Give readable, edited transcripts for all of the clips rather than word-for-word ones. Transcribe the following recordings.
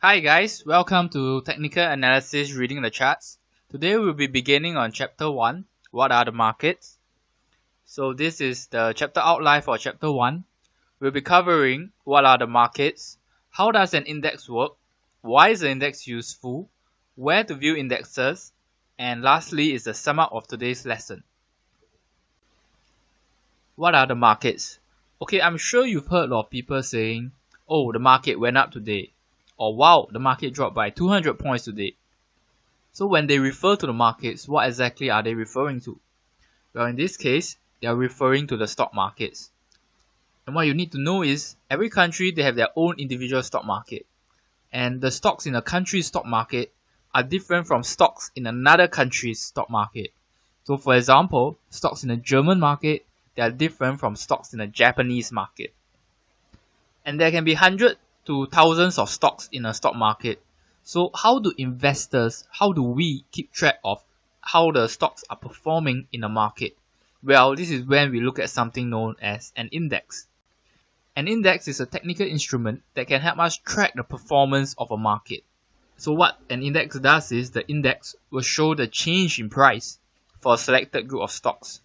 Hi guys, welcome to Technical Analysis Reading the Charts. Today we'll be beginning on Chapter 1, What are the markets? So this is the chapter outline for Chapter 1. We'll be covering what are the markets, how does an index work, why is the index useful, where to view indexes, and lastly is the sum up of today's lesson. What are the markets? Okay, I'm sure you've heard a lot of people saying, oh, the market went up today, or wow, the market dropped by 200 points today. So when they refer to the markets, what exactly are they referring to? Well, in this case, they are referring to the stock markets. And what you need to know is, every country, they have their own individual stock market. And the stocks in a country's stock market are different from stocks in another country's stock market. So for example, stocks in the German market, they are different from stocks in the Japanese market. And there can be hundreds to thousands of stocks in a stock market. So how do we keep track of how the stocks are performing in a market? Well, this is when we look at something known as an index. An index is a technical instrument that can help us track the performance of a market. So what an index does is the index will show the change in price for a selected group of stocks.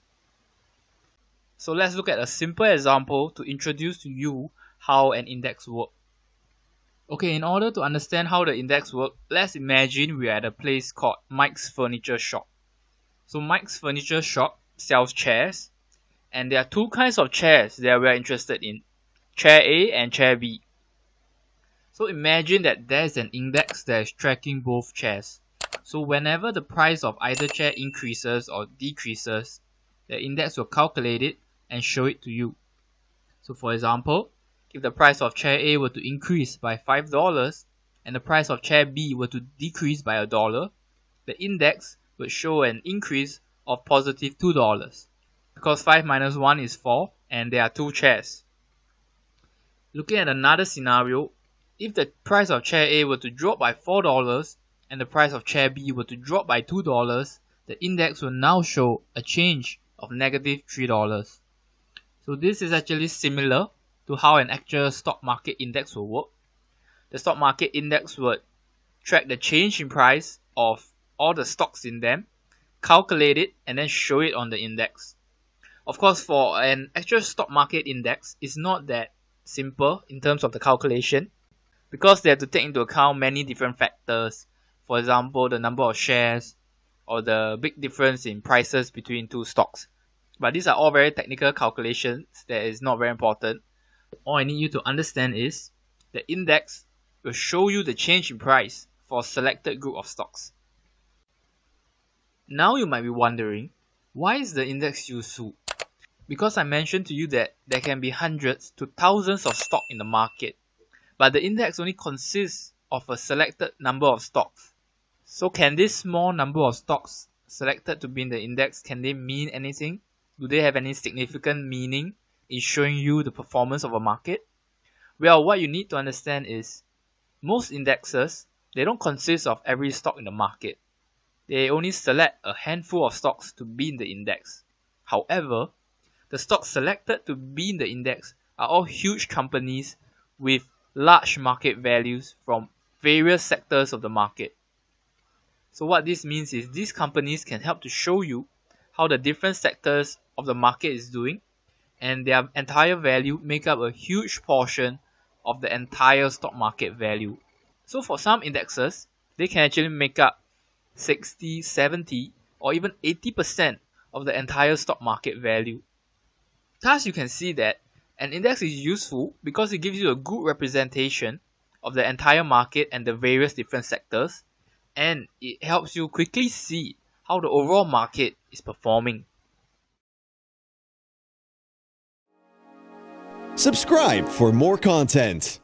So let's look at a simple example to introduce to you how an index works. Okay, in order to understand how the index works, let's imagine we are at a place called Mike's Furniture Shop. So Mike's Furniture Shop sells chairs, and there are two kinds of chairs that we are interested in, Chair A and Chair B. So imagine that there is an index that is tracking both chairs. So whenever the price of either chair increases or decreases, the index will calculate it and show it to you. So for example, if the price of chair A were to increase by $5 and the price of chair B were to decrease by $1, the index would show an increase of positive $2 because 5 minus 1 is 4 and there are two chairs. Looking at another scenario, if the price of chair A were to drop by $4 and the price of chair B were to drop by $2, the index will now show a change of negative $3. So this is actually similar to how an actual stock market index will work. The stock market index would track the change in price of all the stocks in them, calculate it, and then show it on the index. Of course, for an actual stock market index, it's not that simple in terms of the calculation because they have to take into account many different factors. For example, the number of shares or the big difference in prices between two stocks. But these are all very technical calculations that is not very important. All I need you to understand is the index will show you the change in price for a selected group of stocks. Now you might be wondering, why is the index useful? Because I mentioned to you that there can be hundreds to thousands of stocks in the market, but the index only consists of a selected number of stocks. So can this small number of stocks selected to be in the index, can they mean anything? Do they have any significant meaning in showing you the performance of a market? Well, what you need to understand is most indexes, they don't consist of every stock in the market. They only select a handful of stocks to be in the index. However, the stocks selected to be in the index are all huge companies with large market values from various sectors of the market. So what this means is these companies can help to show you how the different sectors of the market is doing, and their entire value make up a huge portion of the entire stock market value. So for some indexes, they can actually make up 60, 70, or even 80% of the entire stock market value. Thus, you can see that an index is useful because it gives you a good representation of the entire market and the various different sectors, and it helps you quickly see how the overall market is performing. Subscribe for more content.